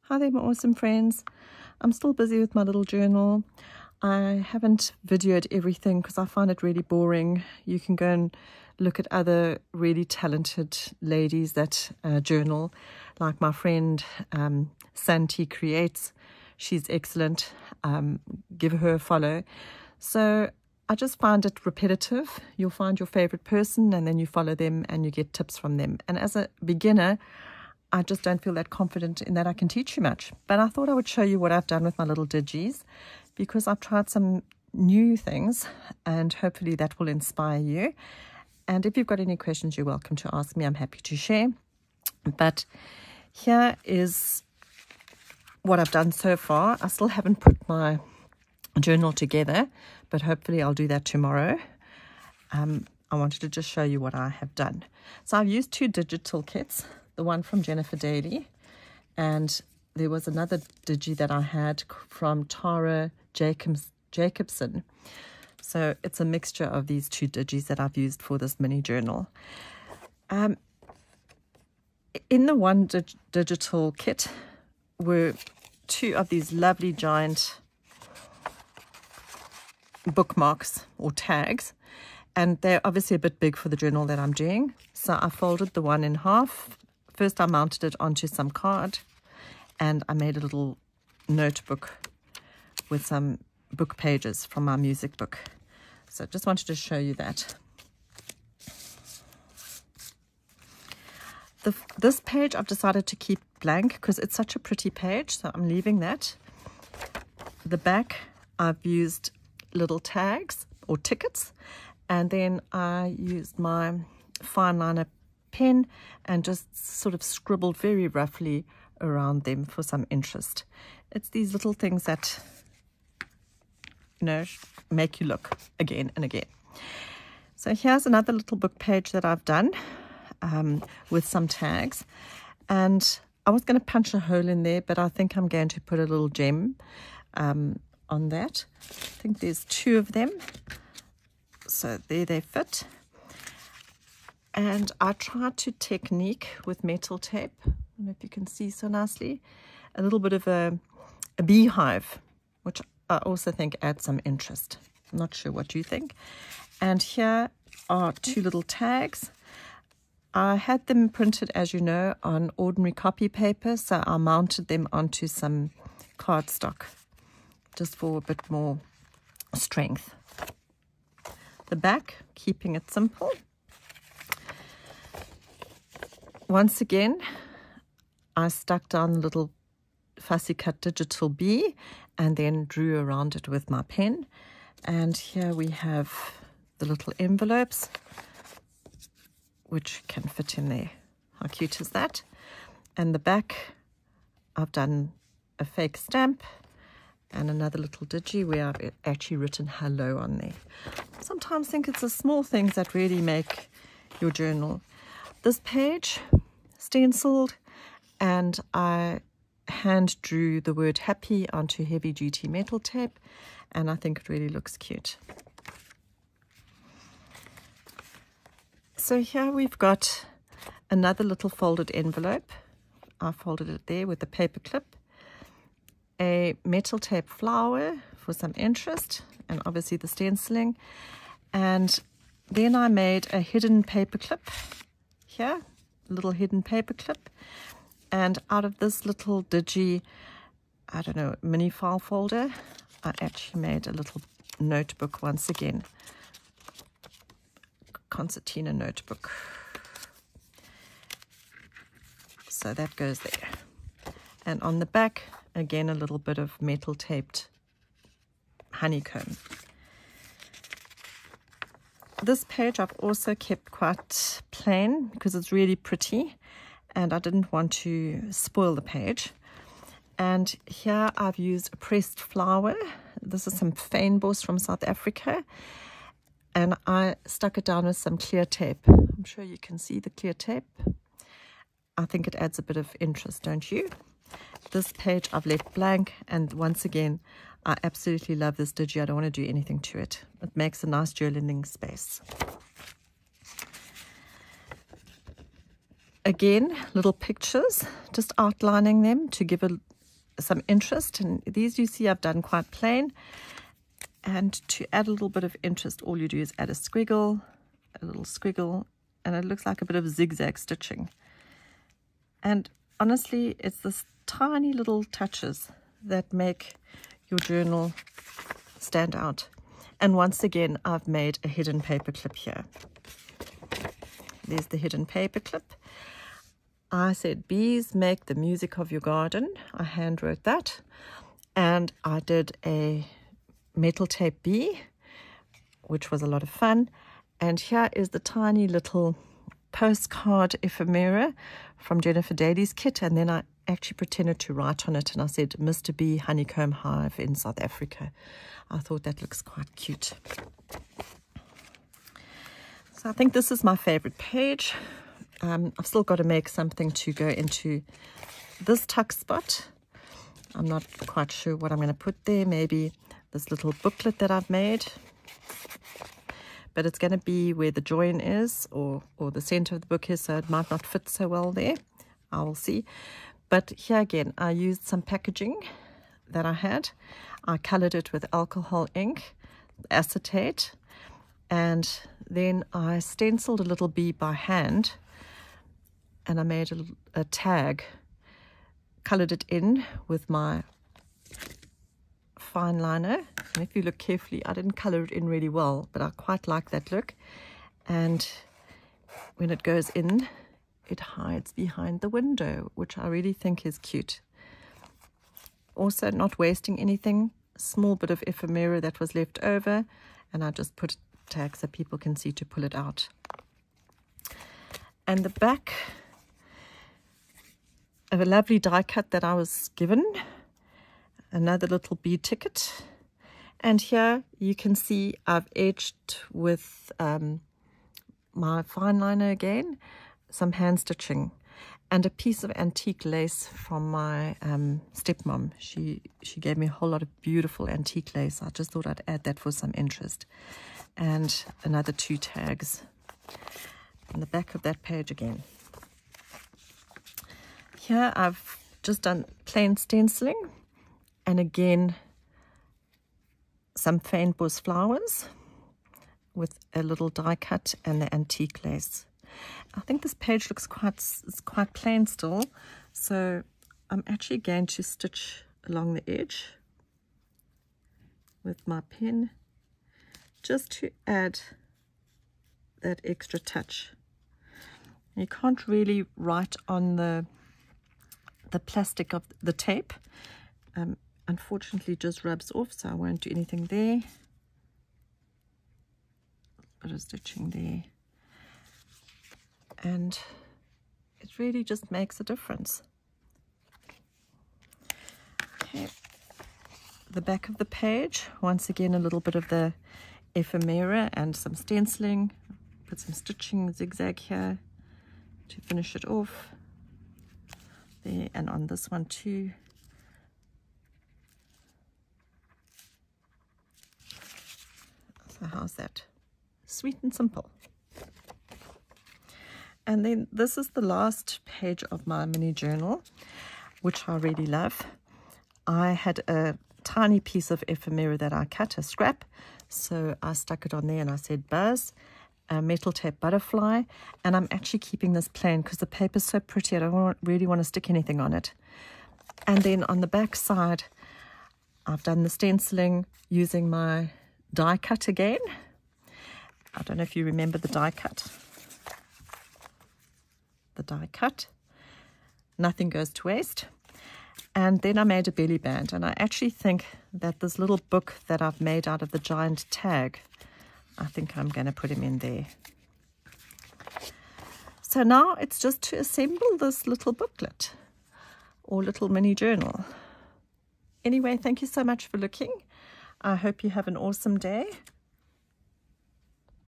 Hi there, my awesome friends. I'm still busy with my little journal. I haven't videoed everything because I find it really boring. You can go and look at other really talented ladies that journal, like my friend Sannie Creates. She's excellent. Give her a follow. So I just find it repetitive. You'll find your favorite person and then you follow them and you get tips from them. And as a beginner, I just don't feel that confident in that I can teach you much. But I thought I would show you what I've done with my little digis because I've tried some new things and hopefully that will inspire you. And if you've got any questions, you're welcome to ask me. I'm happy to share. But here is what I've done so far. I still haven't put my journal together, but hopefully I'll do that tomorrow. I wanted to just show you what I have done. So I've used two digital kits. The one from Daly, and there was another digi that I had from Tara Jacobson. So it's a mixture of these two digis that I've used for this mini journal. In the one digital kit were two of these lovely giant bookmarks or tags, and they're obviously a bit big for the journal that I'm doing. So I folded the one in half. First, I mounted it onto some card and I made a little notebook with some book pages from my music book. So just wanted to show you that. This page I've decided to keep blank because it's such a pretty page, so I'm leaving that. The back I've used little tags or tickets, and then I used my fine liner pen and just sort of scribbled very roughly around them for some interest. It's these little things that, you know, make you look again and again. So here's another little book page that I've done with some tags, and I was going to punch a hole in there, but I think I'm going to put a little gem on that. I think there's two of them, so there they fit. And I tried to technique with metal tape. I don't know if you can see so nicely. A little bit of a beehive, which I also think adds some interest. I'm not sure what you think. And here are two little tags. I had them printed, as you know, on ordinary copy paper, so I mounted them onto some cardstock just for a bit more strength. The back, keeping it simple. Once again, I stuck down a little fussy cut digital bee and then drew around it with my pen. And here we have the little envelopes, which can fit in there. How cute is that? And the back, I've done a fake stamp and another little digi where I've actually written hello on there. Sometimes I think it's the small things that really make your journal. This page stenciled, and I hand drew the word happy onto heavy duty metal tape, and I think it really looks cute. So here we've got another little folded envelope. I folded it there with a paper clip, a metal tape flower for some interest, and obviously the stenciling, and then I made a hidden paper clip here, a little hidden paper clip, and out of this little digi, I don't know, mini file folder, I actually made a little notebook once again, concertina notebook. So that goes there, and on the back again a little bit of metal taped honeycomb. This page I've also kept quite plain because it's really pretty and I didn't want to spoil the page. And here I've used a pressed flower. This is some fynbos from South Africa, and I stuck it down with some clear tape. I'm sure you can see the clear tape. I think it adds a bit of interest, don't you? This page I've left blank, and once again, I absolutely love this digi. I don't want to do anything to it. It makes a nice journaling space. Again, little pictures, just outlining them to give some interest. And these you see I've done quite plain. And to add a little bit of interest, all you do is add a squiggle, a little squiggle, and it looks like a bit of zigzag stitching. And honestly, it's this tiny little touches that make your journal stand out. And once again, I've made a hidden paper clip here. There's the hidden paper clip. I said, bees make the music of your garden. I hand wrote that. And I did a metal tape bee, which was a lot of fun. And here is the tiny little postcard ephemera from Jennifer Daly's kit. And then I actually pretended to write on it, and I said, Mr. B Honeycomb Hive in South Africa. I thought that looks quite cute. So I think this is my favorite page. I've still got to make something to go into this tuck spot. I'm not quite sure what I'm going to put there. Maybe this little booklet that I've made. But it's going to be where the join is, or the center of the book is, so it might not fit so well there. I will see. But here again, I used some packaging that I had. I colored it with alcohol ink, acetate, and then I stenciled a little bee by hand, and I made a tag, colored it in with my fine liner. And if you look carefully, I didn't color it in really well, but I quite like that look. And when it goes in, it hides behind the window, which I really think is cute. Also, not wasting anything, small bit of ephemera that was left over, and I just put tags so people can see to pull it out. And the back of a lovely die cut that I was given, another little bee ticket. And here you can see I've edged with my fine liner again, some hand stitching, and a piece of antique lace from my stepmom. She gave me a whole lot of beautiful antique lace. I just thought I'd add that for some interest. And another 2 tags on the back of that page again. Here I've just done plain stenciling, and again some feinbos flowers with a little die cut and the antique lace. I think this page looks quite plain still, so I'm actually going to stitch along the edge with my pen just to add that extra touch. You can't really write on the plastic of the tape. Unfortunately, it just rubs off, so I won't do anything there. A bit of stitching there. And it really just makes a difference. Okay, the back of the page, once again a little bit of the ephemera and some stenciling. Put some stitching zigzag here to finish it off. There, and on this one too. So how's that? Sweet and simple. And then this is the last page of my mini journal, which I really love. I had a tiny piece of ephemera that I cut, a scrap, so I stuck it on there and I said Buzz, a metal tape butterfly, and I'm actually keeping this plain because the paper's so pretty. I don't really want to stick anything on it. And then on the back side, I've done the stenciling using my die cut again. I don't know if you remember the die cut. The die cut, nothing goes to waste. And then I made a belly band, and I actually think that this little book that I've made out of the giant tag, I think I'm going to put him in there. So now it's just to assemble this little booklet or little mini journal. Anyway, thank you so much for looking. I hope you have an awesome day.